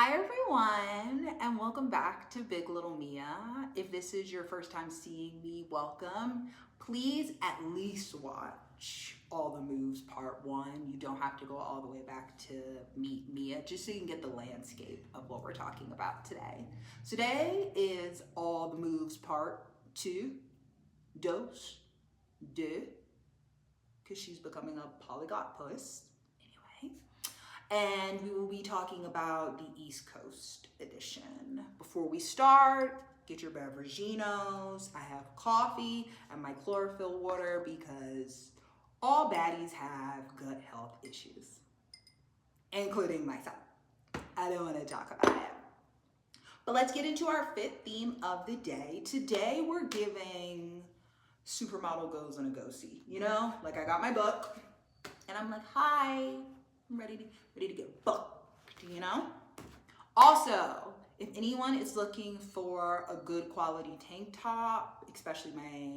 Hi everyone, and welcome back to Big Little Mia. If this is your first time seeing me, welcome. Please at least watch All the Moves Part 1. You don't have to go all the way back to meet Mia, just so you can get the landscape of what we're talking about today. Today is All the Moves Part 2, Dos, De, because she's becoming a polyglot puss. Anyway. And we will be talking about the East Coast edition. Before we start, get your beveraginos. I have coffee and my chlorophyll water because all baddies have gut health issues, including myself. I don't want to talk about it. But let's get into our fifth theme of the day. Today we're giving Supermodel Goes on a Go-See. You know, like I got my book and I'm like, hi, I'm ready to get booked, you know? Also, if anyone is looking for a good quality tank top, especially my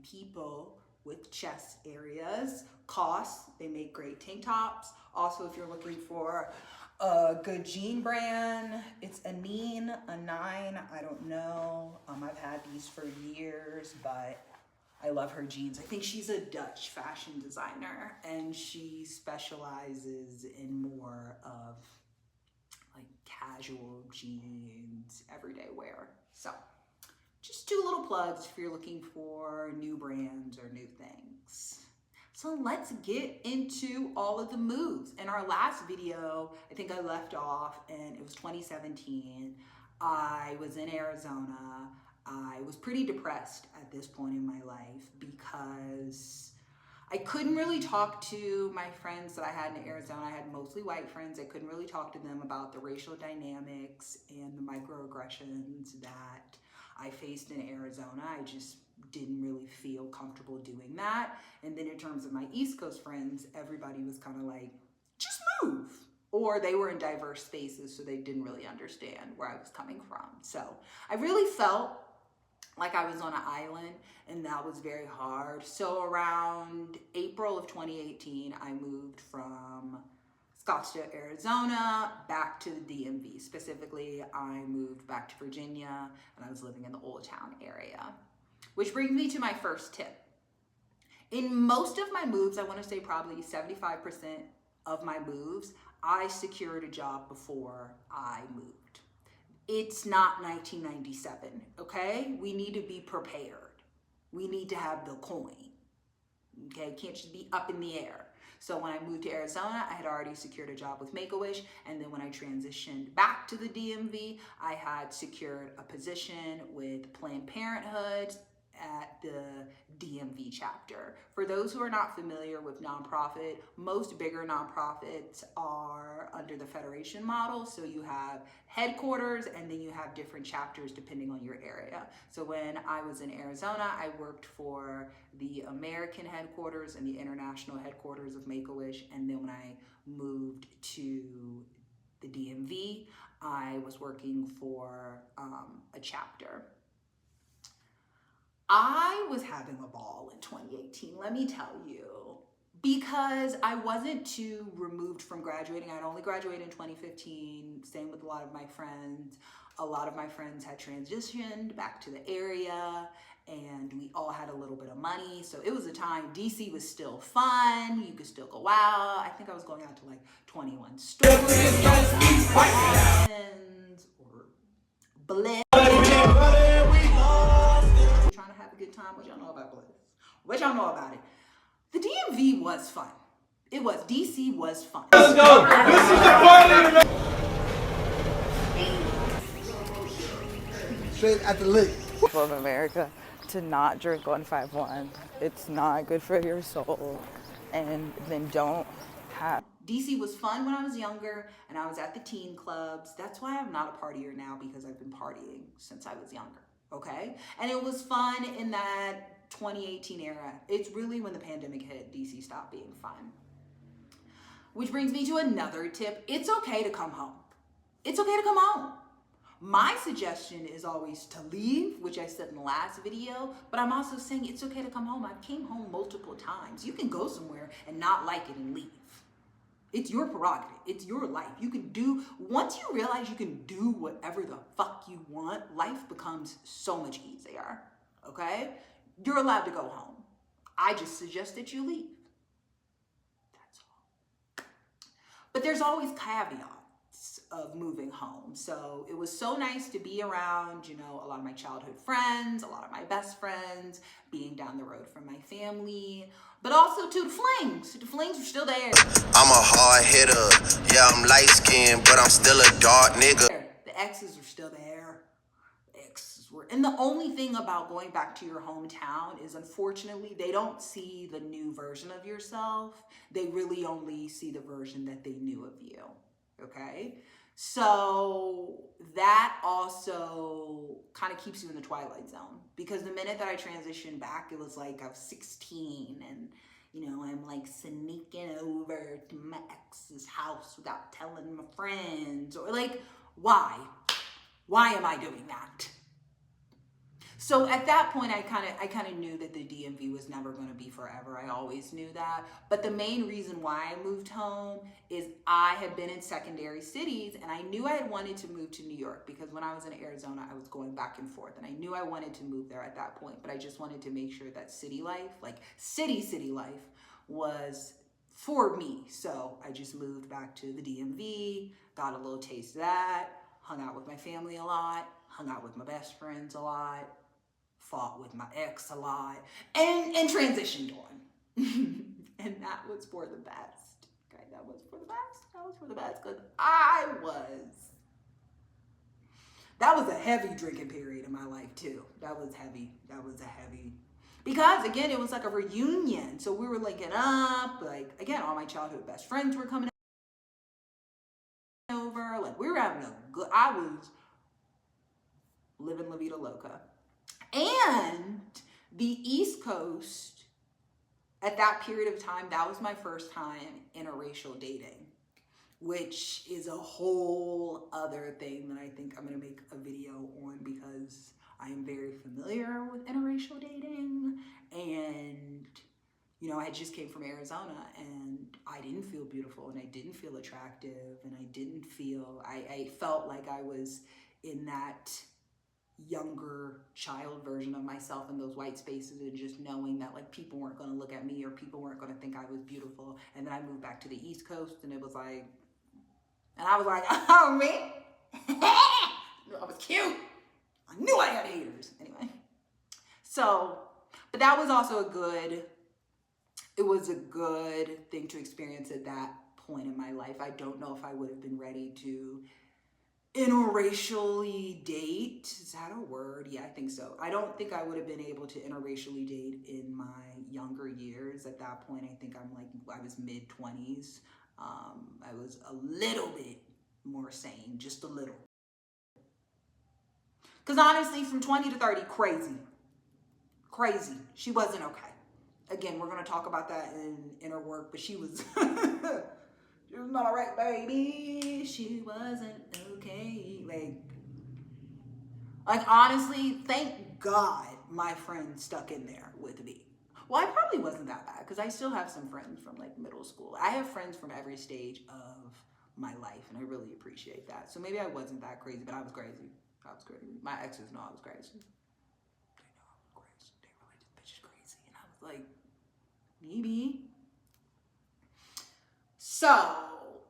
people with chest areas, COS, they make great tank tops. Also, if you're looking for a good jean brand, it's Anine, A9, I don't know. I've had these for years, but I love her jeans. I think she's a Dutch fashion designer and she specializes in more of like casual jeans, everyday wear. So just two little plugs if you're looking for new brands or new things. So let's get into all of the moves. In our last video, I think I left off and it was 2017. I was in Arizona. I was pretty depressed at this point in my life because I couldn't really talk to my friends that I had in Arizona. I had mostly white friends. I couldn't really talk to them about the racial dynamics and the microaggressions that I faced in Arizona. I just didn't really feel comfortable doing that. And then in terms of my East Coast friends, everybody was kind of like, just move. Or they were in diverse spaces, so they didn't really understand where I was coming from. So I really felt like I was on an island, and that was very hard. So around April of 2018, I moved from Scottsdale, Arizona, back to the DMV. Specifically, I moved back to Virginia, and I was living in the Old Town area. Which brings me to my first tip. In most of my moves, I want to say probably 75% of my moves, I secured a job before I moved. It's not 1997, okay? We need to be prepared. We need to have the coin, okay? Can't just be up in the air. So when I moved to Arizona, I had already secured a job with Make-A-Wish, and then when I transitioned back to the DMV, I had secured a position with Planned Parenthood at the DMV chapter. For those who are not familiar with nonprofit, most bigger nonprofits are under the federation model. So you have headquarters and then you have different chapters depending on your area. So when I was in Arizona, I worked for the American headquarters and the international headquarters of Make-A-Wish. And then when I moved to the DMV, I was working for a chapter. I was having a ball in 2018, let me tell you, because I wasn't too removed from graduating. I'd only graduated in 2015, same with a lot of my friends. A lot of my friends had transitioned back to the area and we all had a little bit of money. So it was a time, DC was still fun, you could still go out. I think I was going out to like 21 stores, or Bliss. Trying to have a good time. What y'all know about Bliss? What y'all know about it? The DMV was fun. It was. DC was fun. Let's go. This is the party. Straight at the lick. Of America to not drink 151. It's not good for your soul. And then don't have. DC was fun when I was younger and I was at the teen clubs. That's why I'm not a partier now, because I've been partying since I was younger. Okay? And it was fun in that 2018 era. It's really when the pandemic hit, DC stopped being fun. Which brings me to another tip. It's okay to come home. It's okay to come home. My suggestion is always to leave, which I said in the last video, but I'm also saying it's okay to come home. I came home multiple times. You can go somewhere and not like it and leave. It's your prerogative. It's your life. You can do, once you realize you can do whatever the fuck you want, life becomes so much easier, okay? You're allowed to go home. I just suggest that you leave. That's all. But there's always caveats of moving home. So it was so nice to be around, you know, a lot of my childhood friends, a lot of my best friends, being down the road from my family, but also to the flings. The flings were still there. I'm a hard hitter. Yeah, I'm light skinned, but I'm still a dark nigga. The exes are still there. The exes were, and the only thing about going back to your hometown is, unfortunately, they don't see the new version of yourself. They really only see the version that they knew of you. Okay? So that also kind of keeps you in the twilight zone, because the minute that I transitioned back, it was like I was 16 and, you know, I'm like sneaking over to my ex's house without telling my friends, or like, why? Why am I doing that? So at that point, I kind of knew that the DMV was never going to be forever. I always knew that. But the main reason why I moved home is I had been in secondary cities, and I knew I had wanted to move to New York, because when I was in Arizona, I was going back and forth, and I knew I wanted to move there at that point. But I just wanted to make sure that city life, like city life, was for me. So I just moved back to the DMV, got a little taste of that, hung out with my family a lot, hung out with my best friends a lot, fought with my ex a lot, and transitioned on. And that was for the best. Okay, that was for the best. That was for the best, because that was a heavy drinking period in my life too. That was heavy. Because again, it was like a reunion. So we were linking up, like, again, all my childhood best friends were coming over. Like, we were having I was living La Vida Loca. And the East Coast, at that period of time, that was my first time interracial dating, which is a whole other thing that I think I'm going to make a video on, because I am very familiar with interracial dating. And, you know, I just came from Arizona, and I didn't feel beautiful, and I didn't feel attractive, and I felt like I was in that younger child version of myself in those white spaces, and just knowing that, like, people weren't going to look at me, or people weren't going to think I was beautiful. And then I moved back to the East Coast, and it was like, and I was like, oh, me? I was cute. I knew I had haters. Anyway. So, but that was also it was a good thing to experience at that point in my life. I don't know if I would have been ready to interracially date. Is that a word? Yeah, I think so. I don't think I would have been able to interracially date in my younger years. At that point, I think I was mid-20s. I was a little bit more sane, just a little. Because honestly, from 20 to 30, crazy. She wasn't okay. Again, we're going to talk about that in her work, but she was she was not all right, baby. She wasn't okay. Like honestly, thank God my friend stuck in there with me. Well, I probably wasn't that bad, because I still have some friends from like middle school. I have friends from every stage of my life, and I really appreciate that. So maybe I wasn't that crazy, but I was crazy. My exes know I was crazy. They know I was crazy. They were like, this bitch is crazy. And I was like, maybe. So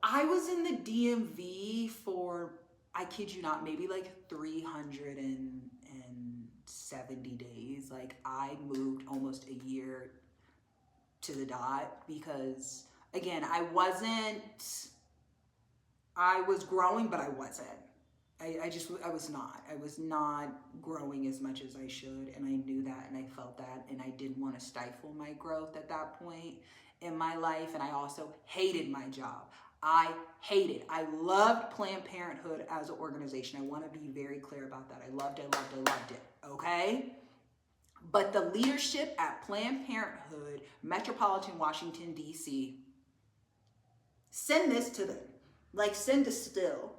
I was in the DMV for, I kid you not, maybe like 370 days. Like, I moved almost a year to the dot, because again, I was growing, but I wasn't. I was not growing as much as I should, and I knew that, and I felt that, and I didn't want to stifle my growth at that point in my life. And I also hated my job. I loved Planned Parenthood as an organization. I want to be very clear about that. I loved it, okay? But the leadership at Planned Parenthood, Metropolitan Washington, D.C., send this to them. Like, send a still.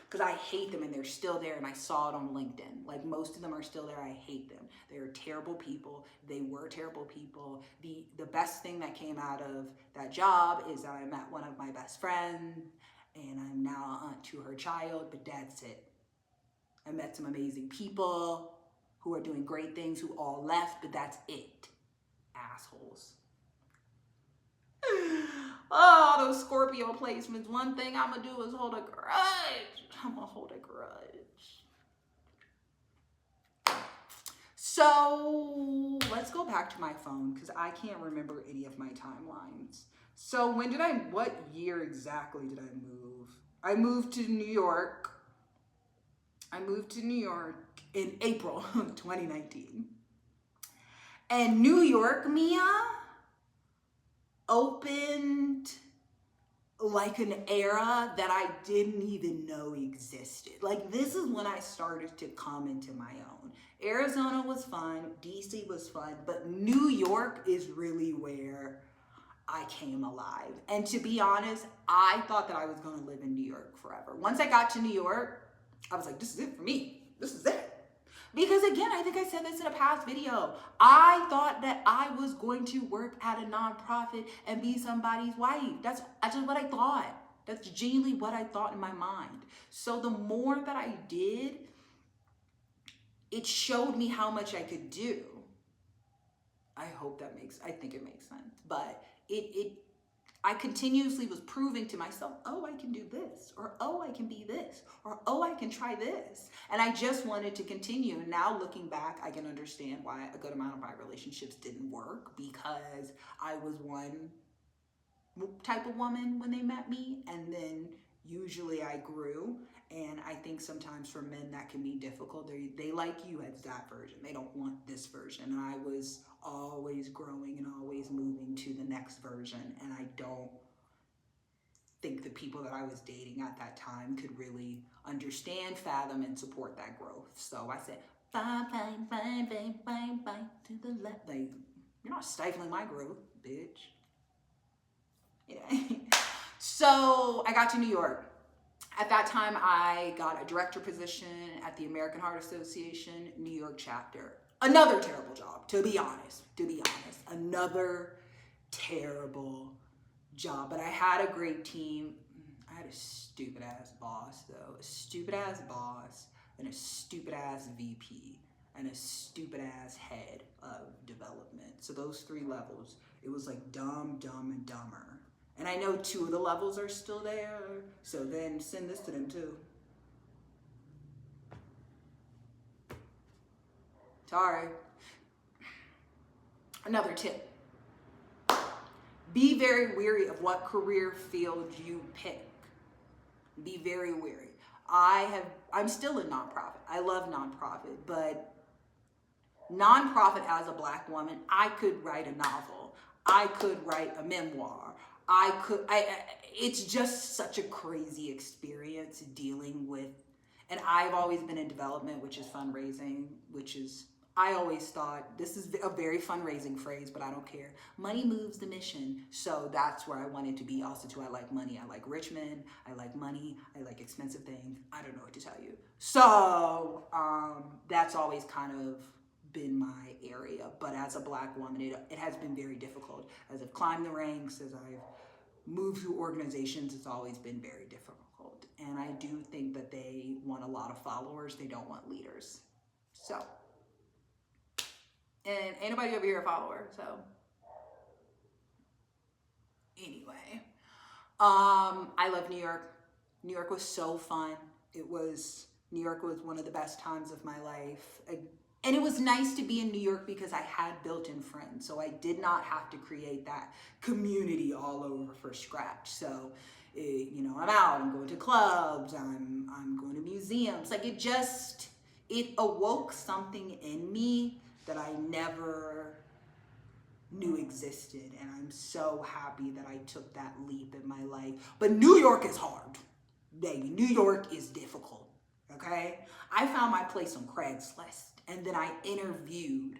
because I hate them and they're still there, and I saw it on LinkedIn. Like, most of them are still there. I hate them. They're terrible people. They were terrible people. The best thing that came out of that job is that I met one of my best friends, and I'm now an aunt to her child, but that's it. I met some amazing people who are doing great things who all left, but that's it. Assholes. Oh, those Scorpio placements. One thing I'm gonna do is hold a grudge. I'm gonna hold a grudge. So let's go back to my phone because I can't remember any of my timelines. So what year exactly did I move? I moved to New York. In April of 2019. And New York, Mia, opened like an era that I didn't even know existed. Like, this is when I started to come into my own. Arizona was fun, DC was fun, but New York is really where I came alive. And to be honest, I thought that I was gonna live in New York forever. Once I got to New York, I was like, this is it for me. This is it. Because again, I think I said this in a past video. I thought that I was going to work at a nonprofit and be somebody's wife. That's just what I thought. That's genuinely what I thought in my mind. So the more that I did, it showed me how much I could do. I think it makes sense. But I continuously was proving to myself, oh, I can do this, or oh, I can be this, or oh, I can try this. And I just wanted to continue. Now looking back, I can understand why a good amount of my relationships didn't work, because I was one type of woman when they met me, and then usually I grew. And I think sometimes for men that can be difficult. They like you as that version. They don't want this version. And I was always growing and always moving to the next version. And I don't think the people that I was dating at that time could really understand, fathom, and support that growth. So I said, bye, to the left. Like, you're not stifling my growth, bitch. Yeah. So I got to New York. At that time, I got a director position at the American Heart Association, New York chapter. Another terrible job, to be honest. Another terrible job. But I had a great team. I had a stupid ass boss, though. A stupid ass boss, and a stupid ass VP, and a stupid ass head of development. So those 3 levels, it was like dumb, dumb, and dumber. And I know 2 of the levels are still there, so then send this to them too. Sorry. Another tip. Be very wary of what career field you pick. Be very wary. I'm still in nonprofit. I love nonprofit, but nonprofit as a Black woman, I could write a novel. I could write a memoir. It's just such a crazy experience dealing with, and I've always been in development, which is fundraising, I always thought, this is a very fundraising phrase, but I don't care. Money moves the mission. So that's where I wanted to be also too. I like money. I like rich men. I like money. I like expensive things. I don't know what to tell you. So that's always kind of been my area. But as a Black woman, it has been very difficult. As I've climbed the ranks, as I've moved through organizations, it's always been very difficult. And I do think that they want a lot of followers. They don't want leaders. So, and ain't nobody over here a follower, so. Anyway, I love New York. New York was so fun. New York was one of the best times of my life. And it was nice to be in New York because I had built-in friends. So I did not have to create that community all over from scratch. So, I'm out, I'm going to clubs, I'm going to museums. Like it awoke something in me that I never knew existed. And I'm so happy that I took that leap in my life. But New York is hard. Baby, New York is difficult, okay? I found my place on Craigslist. And then I interviewed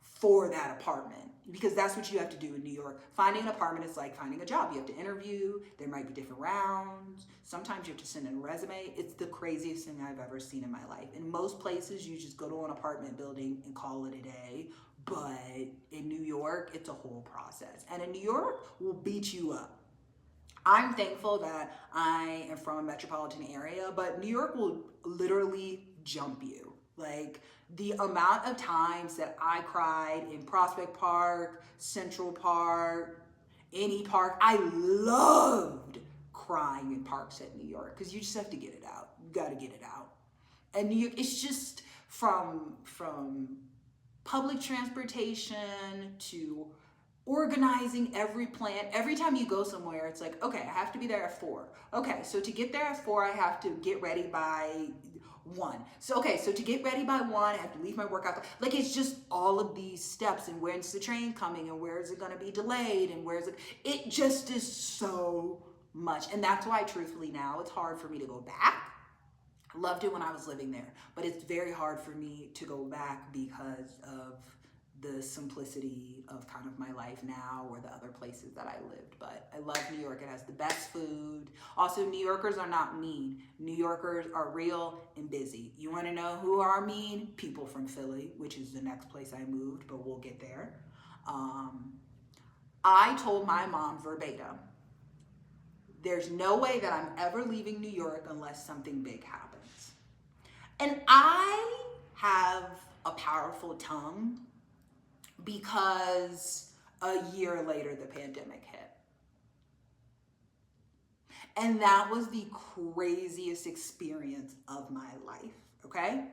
for that apartment. because that's what you have to do in New York. Finding an apartment is like finding a job. You have to interview. There might be different rounds. Sometimes you have to send in a resume. It's the craziest thing I've ever seen in my life. In most places, you just go to an apartment building and call it a day. But in New York, it's a whole process. And in New York, we'll beat you up. I'm thankful that I am from a metropolitan area, but New York will literally jump you. Like, the amount of times that I cried in Prospect Park, Central Park, any park, I loved crying in parks at New York because you just have to get it out. You got to get it out. And New York, it's just from public transportation to organizing every plan. Every time you go somewhere, it's like, okay, I have to be there at 4. Okay, so to get there at 4, I have to get ready by 1. So to get ready by 1, I have to leave my workout. Like, it's just all of these steps, and when's the train coming, and where is it going to be delayed, and where is it just is so much. And that's why, truthfully, now it's hard for me to go back. I loved it when I was living there, but it's very hard for me to go back because of the simplicity of kind of my life now or the other places that I lived. But I love New York. It has the best food. Also, New Yorkers are not mean. New Yorkers are real and busy. You want to know who are mean? People from Philly, which is the next place I moved, but we'll get there. I told my mom verbatim, there's no way that I'm ever leaving New York unless something big happens. And I have a powerful tongue because a year later the pandemic hit. And that was the craziest experience of my life, okay?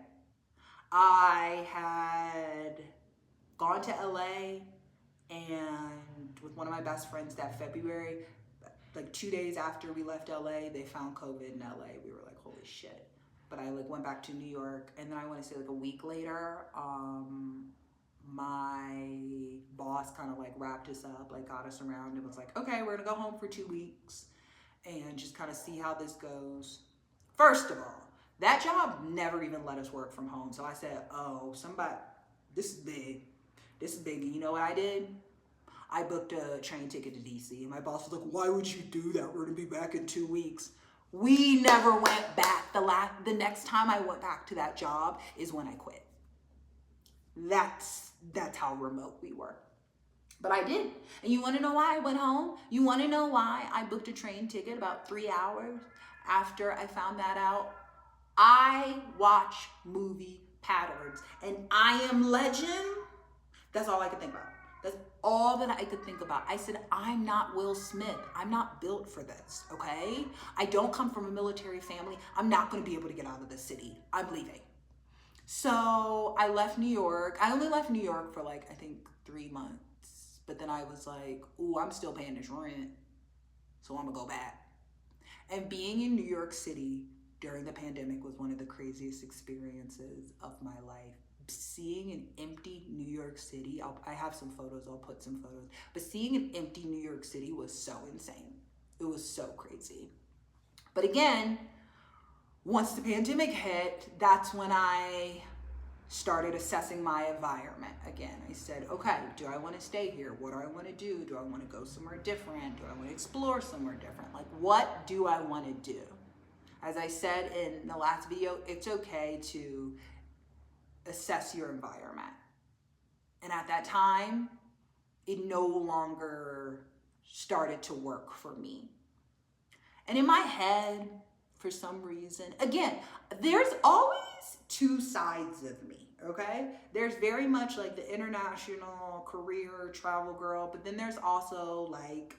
I had gone to LA and with one of my best friends that February, like 2 days after we left LA, they found COVID in LA. We were like, holy shit. But I like went back to New York, and then I want to say like a week later, my boss kind of like wrapped us up, like got us around and was like, okay, we're gonna go home for 2 weeks and just kind of see how this goes. First of all, that job never even let us work from home. So I said, oh, this is big. This is big. And you know what I did? I booked a train ticket to DC, and my boss was like, why would you do that? We're gonna be back in 2 weeks. We never went back. The next time I went back to that job is when I quit. That's how remote we were. But I did. And you want to know why I went home? You want to know why I booked a train ticket about 3 hours after I found that out? I watch movie patterns, and I Am Legend. That's all I could think about. That's all that I could think about. I said, I'm not Will Smith. I'm not built for this, okay? I don't come from a military family. I'm not going to be able to get out of the city. I'm leaving. So I left New York. I only left New York for like, I think 3 months. But then I was like, ooh, I'm still paying this rent. So I'm going to go back. And being in New York City during the pandemic was one of the craziest experiences of my life. Seeing an empty New York City, I have some photos, I'll put some photos, but seeing an empty New York City was so insane. It was so crazy. But again, once the pandemic hit, that's when I started assessing my environment again. I said, okay, do I want to stay here? What do I want to do? Do I want to go somewhere different? Do I want to explore somewhere different? Like, what do I want to do? As I said in the last video, it's okay to assess your environment. And at that time, it no longer started to work for me. And in my head, for some reason, again, there's always two sides of me, okay? There's very much like the international career travel girl, but then there's also like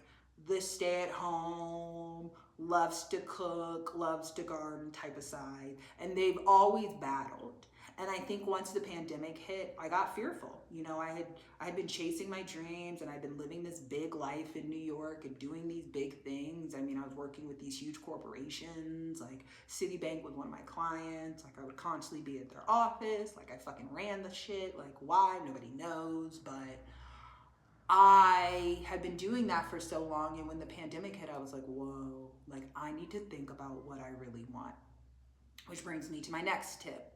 the stay-at-home, loves to cook, loves to garden type of side. And they've always battled. And I think once the pandemic hit, I got fearful. You know, I had been chasing my dreams, and I'd been living this big life in New York and doing these big things. I mean, I was working with these huge corporations, like Citibank was one of my clients. Like, I would constantly be at their office. Like, I fucking ran the shit. Like, why? Nobody knows. But I had been doing that for so long, and when the pandemic hit, I was like, whoa, like, I need to think about what I really want. Which brings me to my next tip.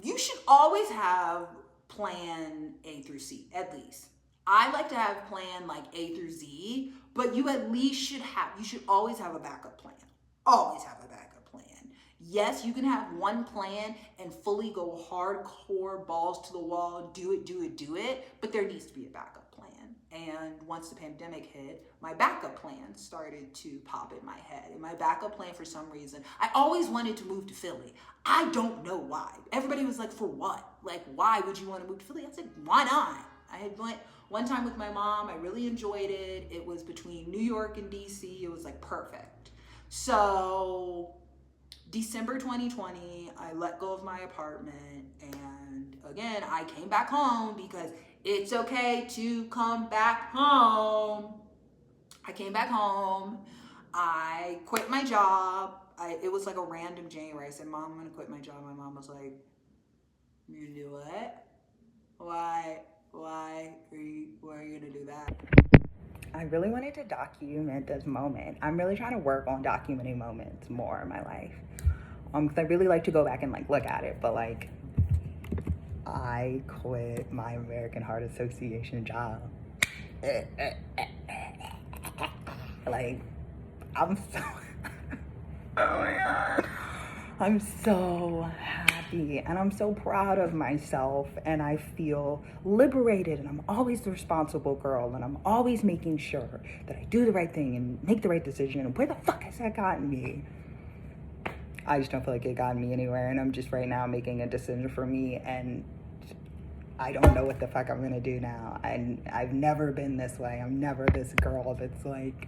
You should always have plan A through C, at least. I like to have plan like A through Z, but you at least you should always have a backup plan. Always have a backup plan. Yes, you can have one plan and fully go hardcore balls to the wall, do it, but there needs to be a backup plan. And once the pandemic hit, my backup plan started to pop in my head. And my backup plan, for some reason, I always wanted to move to Philly. I don't know why. Everybody was like, for what? Like, why would you want to move to Philly? I said, why not? I had went one time with my mom. I really enjoyed it. It was between New York and DC. It was like perfect. So December 2020, I let go of my apartment, and again, I came back home because it's okay to come back home. I came back home. I quit my job. It was like a random January. I said, Mom, I'm gonna quit my job. My mom was like, you do what? Why are you gonna do that? I really wanted to document this moment. I'm really trying to work on documenting moments more in my life. Because I really like to go back and like look at it, but like I quit my American Heart Association job. Like, I'm so oh my God. I'm so happy and I'm so proud of myself, and I feel liberated, and I'm always the responsible girl, and I'm always making sure that I do the right thing and make the right decision. And where the fuck has that gotten me? I just don't feel like it got me anywhere, and I'm just right now making a decision for me, and I don't know what the fuck I'm gonna do now. And I've never been this way. I'm never this girl that's like,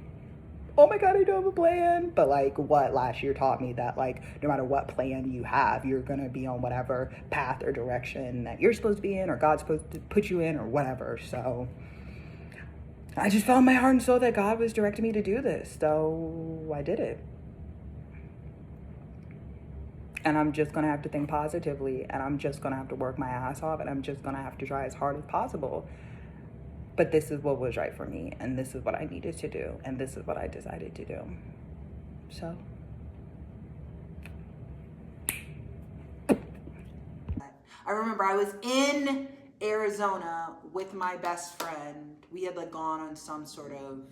oh my God, I don't have a plan. But like what last year taught me that like no matter what plan you have, you're gonna be on whatever path or direction that you're supposed to be in, or God's supposed to put you in, or whatever. So I just felt in my heart and soul that God was directing me to do this. So I did it. And I'm just gonna have to think positively, and I'm just gonna have to work my ass off, and I'm just gonna have to try as hard as possible. But this is what was right for me, and this is what I needed to do, and this is what I decided to do. So. I remember I was in Arizona with my best friend. We had like gone on some sort of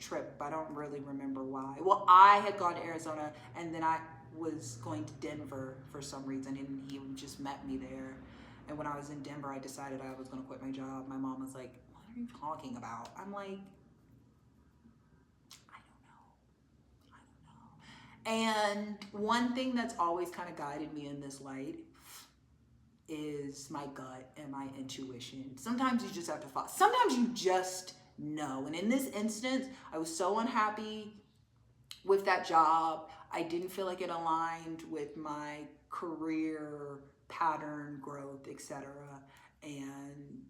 trip. I don't really remember why. Well, I had gone to Arizona, and then I was going to Denver for some reason, and he just met me there. And when I was in Denver, I decided I was going to quit my job. My mom was like, what are you talking about? I'm like, I don't know. And one thing that's always kind of guided me in this light is my gut and my intuition. Sometimes you just have to follow. Sometimes you just know. And in this instance, I was so unhappy with that job. I didn't feel like it aligned with my career pattern, growth, etc. And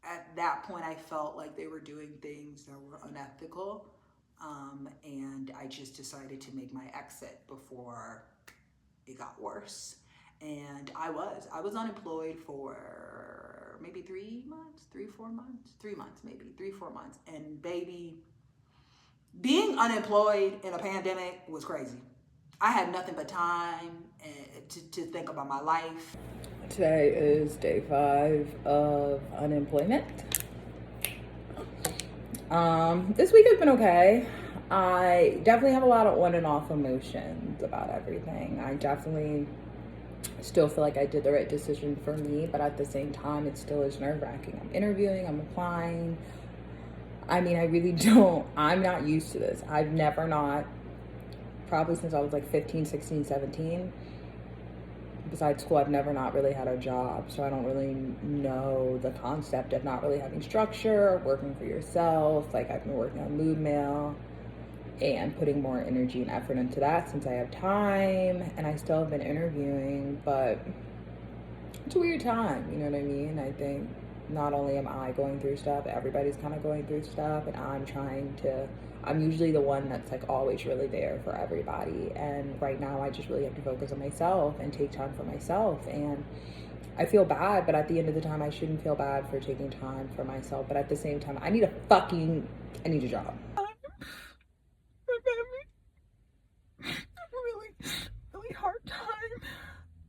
at that point, I felt like they were doing things that were unethical. And I just decided to make my exit before it got worse. And I was unemployed for maybe 3 months, 4 months. And baby, being unemployed in a pandemic was crazy. I had nothing but time to think about my life. Today is day 5 of unemployment. This week has been okay. I definitely have a lot of on and off emotions about everything. I definitely still feel like I did the right decision for me, but at the same time, it still is nerve-wracking. I'm interviewing, I'm applying. I mean, I really don't. I'm not used to this. I've never not, probably since I was like 15, 16, 17, besides school, I've never not really had a job. So I don't really know the concept of not really having structure, working for yourself. Like I've been working on Mood Mail and putting more energy and effort into that since I have time, and I still have been interviewing, but it's a weird time, you know what I mean? I think not only am I going through stuff, everybody's kind of going through stuff, and I'm usually the one that's like always really there for everybody, and right now I just really have to focus on myself and take time for myself. And I feel bad, but at the end of the time I shouldn't feel bad for taking time for myself, but at the same time I need a job. Really hard time,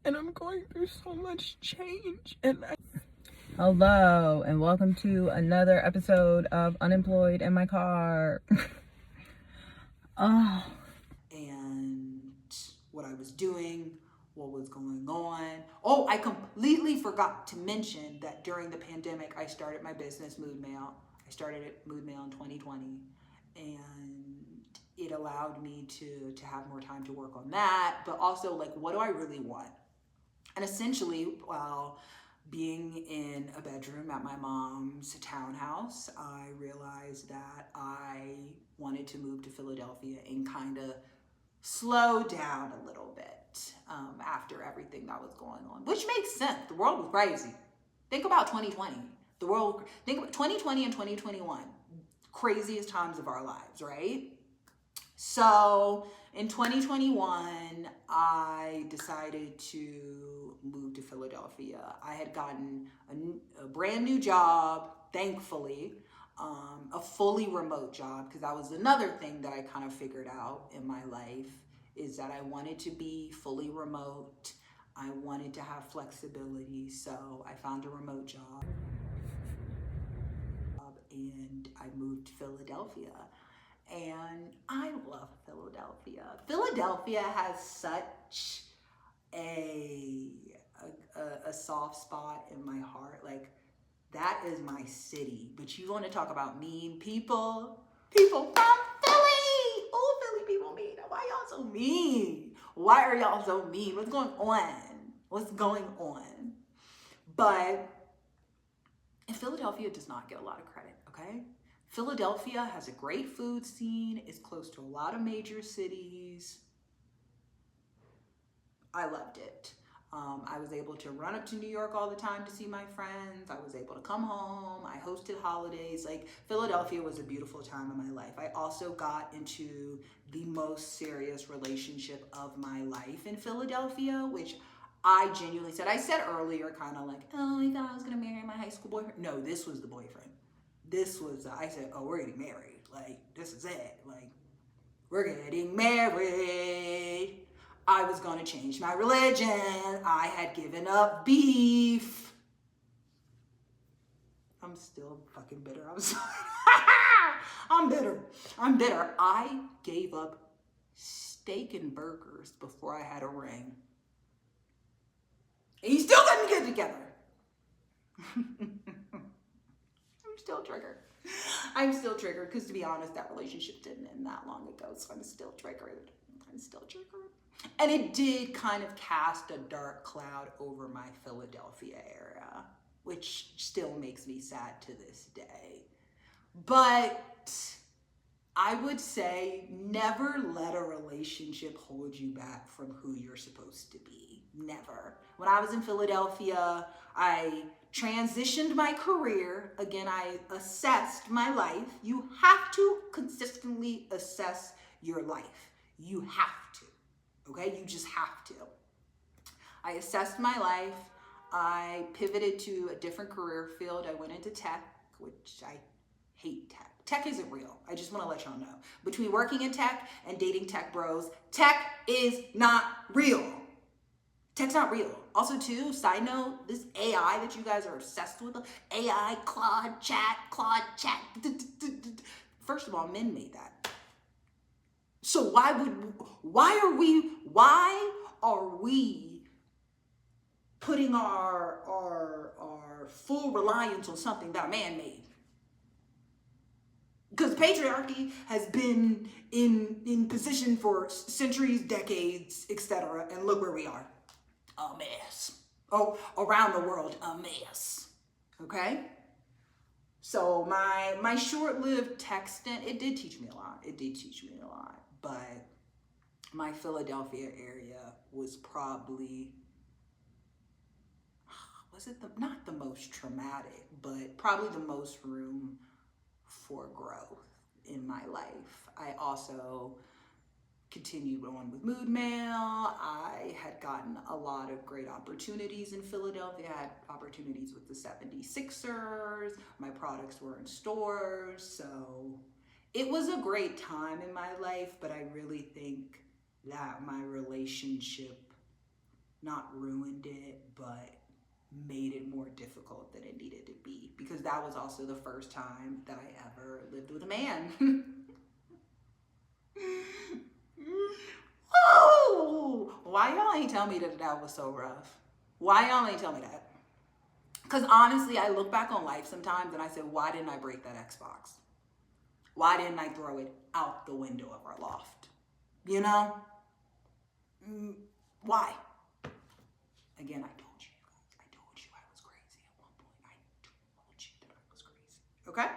and I'm going through so much change, and Hello, and welcome to another episode of Unemployed in My Car. Oh. And what I was doing, what was going on. Oh, I completely forgot to mention that during the pandemic, I started my business, Mood Mail. I started at Mood Mail in 2020, and it allowed me to have more time to work on that, but also, like, what do I really want? And essentially, while being in a bedroom at my mom's townhouse, I realized that I wanted to move to Philadelphia and kind of slow down a little bit after everything that was going on, which makes sense. The world was crazy. Think about 2020. Think about 2020 and 2021, craziest times of our lives, right? So in 2021, I decided to move to Philadelphia. I had gotten a brand new job, thankfully, a fully remote job, because that was another thing that I kind of figured out in my life, is that I wanted to be fully remote. I wanted to have flexibility, so I found a remote job and I moved to Philadelphia. And I love Philadelphia. Philadelphia has such a soft spot in my heart. Like, that is my city. But you want to talk about mean people? People from Philly! Oh, Philly people mean. Why y'all so mean? Why are y'all so mean? What's going on? What's going on? But Philadelphia does not get a lot of credit, okay? Philadelphia has a great food scene. It's close to a lot of major cities. I loved it. I was able to run up to New York all the time to see my friends. I was able to come home. I hosted holidays. Like, Philadelphia was a beautiful time in my life. I also got into the most serious relationship of my life in Philadelphia, which I genuinely said. I said earlier, kind of like, oh, I thought I was going to marry my high school boyfriend. No, this was the boyfriend. This was, I said, oh, we're getting married. Like, this is it. Like, we're getting married. I was going to change my religion. I had given up beef. I'm still fucking bitter. I'm sorry. I'm bitter. I gave up steak and burgers before I had a ring. And he still didn't get together. I'm still triggered because, to be honest, that relationship didn't end that long ago, so I'm still triggered. And it did kind of cast a dark cloud over my Philadelphia area, which still makes me sad to this day. But I would say never let a relationship hold you back from who you're supposed to be. Never. When I was in Philadelphia, I transitioned my career. Again, I assessed my life. You have to consistently assess your life. You have to. Okay? You just have to. I assessed my life. I pivoted to a different career field. I went into tech, which I hate tech. Tech isn't real. I just want to let y'all know. Between working in tech and dating tech bros, tech is not real. Tech's not real. Also, too, side note, this AI that you guys are obsessed with, AI, Claude Chat. First of all, men made that. So why are we putting our full reliance on something that a man made? Because patriarchy has been in position for centuries, decades, etc. And look where we are. A mess. Oh, around the world, a mess. Okay? So my short-lived tech stint, it did teach me a lot. But my Philadelphia area was probably, not the most traumatic, but probably the most room for growth in my life. I also continued on with Mood Mail. I had gotten a lot of great opportunities in Philadelphia. I had opportunities with the 76ers. My products were in stores. So it was a great time in my life, but I really think that my relationship not ruined it, but made it more difficult than it needed to be, because that was also the first time that I ever lived with a man. Oh, why y'all ain't tell me that was so rough? Why y'all ain't tell me that? Because honestly, I look back on life sometimes and I say, why didn't I break that Xbox? Why didn't I throw it out the window of our loft? You know? Why? Again, I told you guys. I told you I was crazy at one point. I told you that I was crazy. Okay?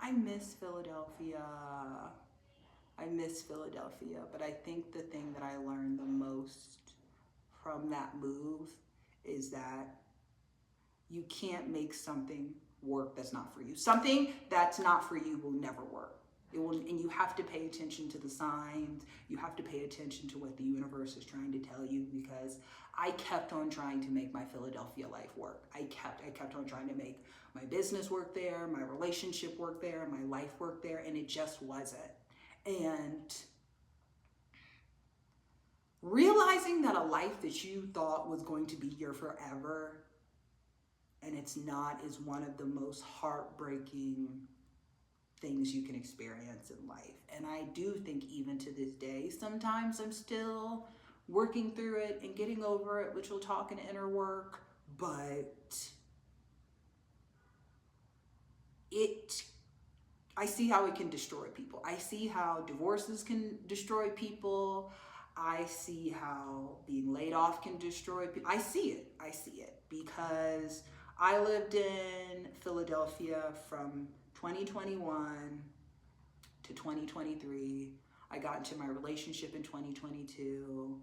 I miss Philadelphia. But I think the thing that I learned the most from that move is that you can't make something work that's not for you. Something that's not for you will never work. It will, and you have to pay attention to the signs. You have to pay attention to what the universe is trying to tell you, because I kept on trying to make my Philadelphia life work. I kept on trying to make my business work there, my relationship work there, my life work there, and it just wasn't. And realizing that a life that you thought was going to be your forever and it's not is one of the most heartbreaking things you can experience in life. And I do think even to this day, sometimes I'm still working through it and getting over it, which we'll talk in inner work, but I see how it can destroy people. I see how divorces can destroy people. I see how being laid off can destroy people. I see it because I lived in Philadelphia from 2021 to 2023. I got into my relationship in 2022.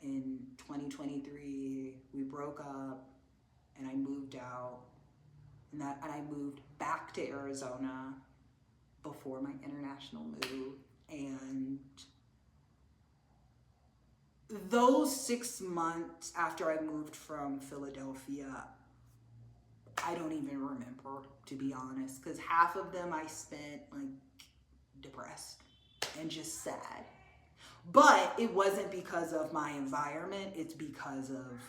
In 2023, we broke up and I moved out. And I moved back to Arizona before my international move. And those 6 months after I moved from Philadelphia, I don't even remember, to be honest, because half of them I spent like depressed and just sad. But it wasn't because of my environment, it's because of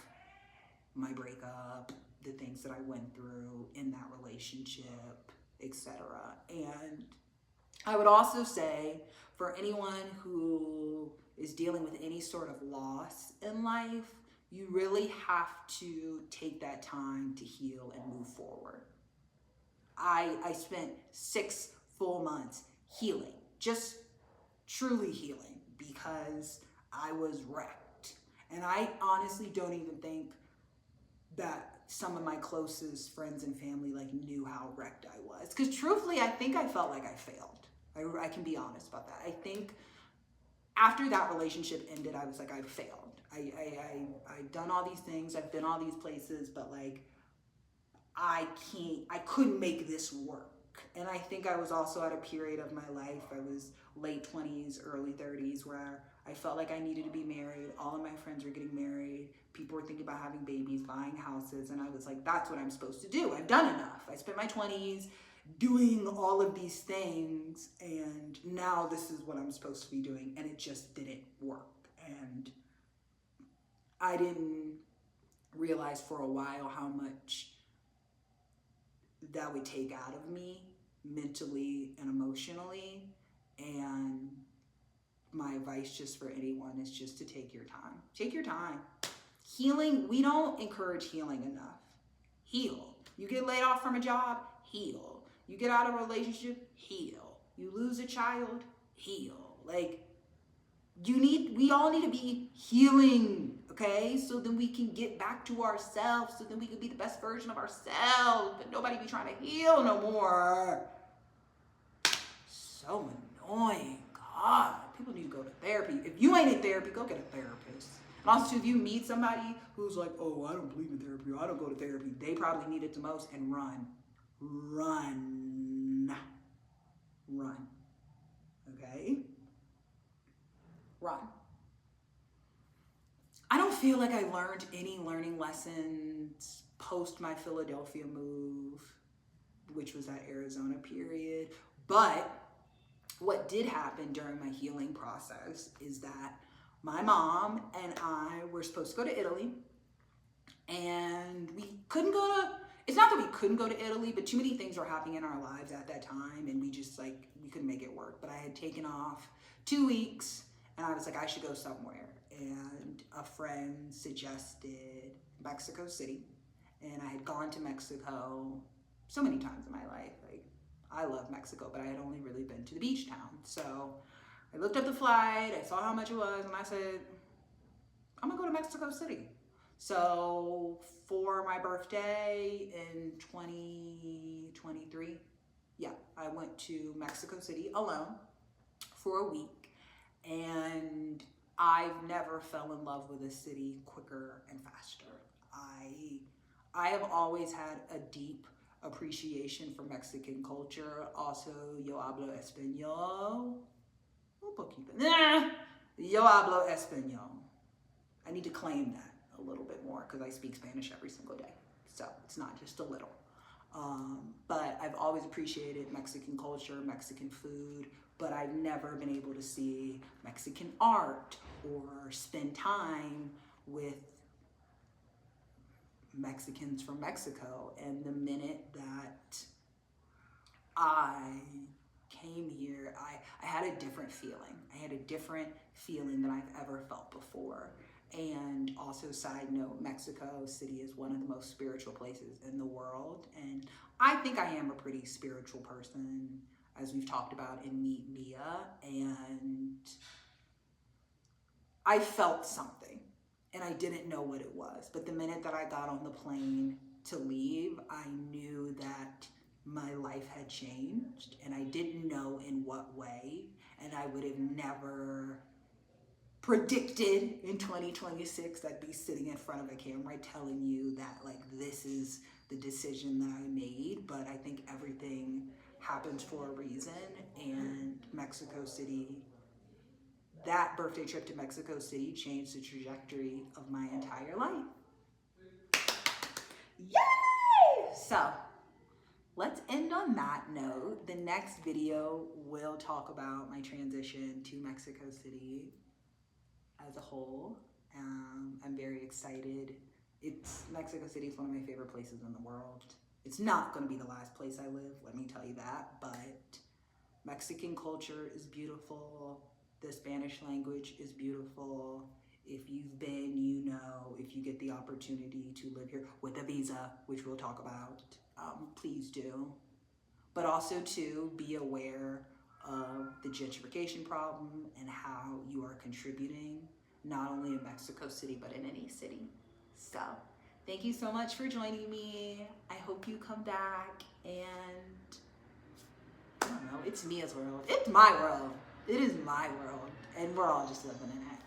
my breakup, the things that I went through in that relationship, etc. And I would also say, for anyone who is dealing with any sort of loss in life, you really have to take that time to heal and move forward. I spent 6 full months healing, just truly healing, because I was wrecked. And I honestly don't even think that some of my closest friends and family like knew how wrecked I was. Because truthfully, I think I felt like I failed. I can be honest about that. I think after that relationship ended, I was like, I failed. I've done all these things, I've been all these places, but like, I couldn't make this work. And I think I was also at a period of my life, I was late 20s, early 30s, where I felt like I needed to be married. All of my friends were getting married. People were thinking about having babies, buying houses. And I was like, that's what I'm supposed to do. I've done enough. I spent my 20s doing all of these things. And now this is what I'm supposed to be doing. And it just didn't work. And I didn't realize for a while how much that would take out of me mentally and emotionally. And my advice just for anyone is just to take your time. Take your time. Healing, we don't encourage healing enough. Heal. You get laid off from a job, heal. You get out of a relationship, heal. You lose a child, heal. Like, we all need to be healing, okay? So then we can get back to ourselves, so then we can be the best version of ourselves, but nobody be trying to heal no more. So annoying, God. People need to go to therapy. If you ain't in therapy, go get a therapist. And also, if you meet somebody who's like, oh, I don't believe in therapy, or I don't go to therapy, they probably need it the most, and run. Run. Run. Okay? Run. I don't feel like I learned any learning lessons post my Philadelphia move, which was that Arizona period. But what did happen during my healing process is that my mom and I were supposed to go to Italy, and we couldn't go to, it's not that we couldn't go to Italy, but too many things were happening in our lives at that time, and we just like, we couldn't make it work. But I had taken off 2 weeks, and I was like, I should go somewhere. And a friend suggested Mexico City, and I had gone to Mexico so many times in my life. Like, I love Mexico, but I had only really been to the beach town. So I looked up the flight, I saw how much it was, and I said, I'm gonna go to Mexico City. So for my birthday in 2023, I went to Mexico City alone for a week, and I've never fell in love with a city quicker and faster. I have always had a deep appreciation for Mexican culture. Also, yo hablo español. Un poquito. Yo hablo español. I need to claim that a little bit more because I speak Spanish every single day. So it's not just a little. But I've always appreciated Mexican culture, Mexican food, but I've never been able to see Mexican art or spend time with Mexicans from Mexico. And the minute that I came here, I had a different feeling. I had a different feeling than I've ever felt before. And also, side note, Mexico City is one of the most spiritual places in the world. And I think I am a pretty spiritual person, as we've talked about in Meet Mia. And I felt something, and I didn't know what it was. But the minute that I got on the plane to leave, I knew that my life had changed, and I didn't know in what way. And I would have never predicted in 2026 I'd be sitting in front of a camera telling you that like this is the decision that I made. But I think everything happens for a reason, and Mexico City, that birthday trip to Mexico City changed the trajectory of my entire life. Yay! So let's end on that note. The next video will talk about my transition to Mexico City as a whole. I'm very excited. Mexico City is one of my favorite places in the world. It's not going to be the last place I live, let me tell you that, but Mexican culture is beautiful. The Spanish language is beautiful. If you've been, you know, if you get the opportunity to live here with a visa, which we'll talk about, please do. But also to be aware of the gentrification problem and how you are contributing, not only in Mexico City, but in any city. So thank you so much for joining me. I hope you come back, and I don't know, it's Mia's world. It's my world. It is my world, and we're all just living in it.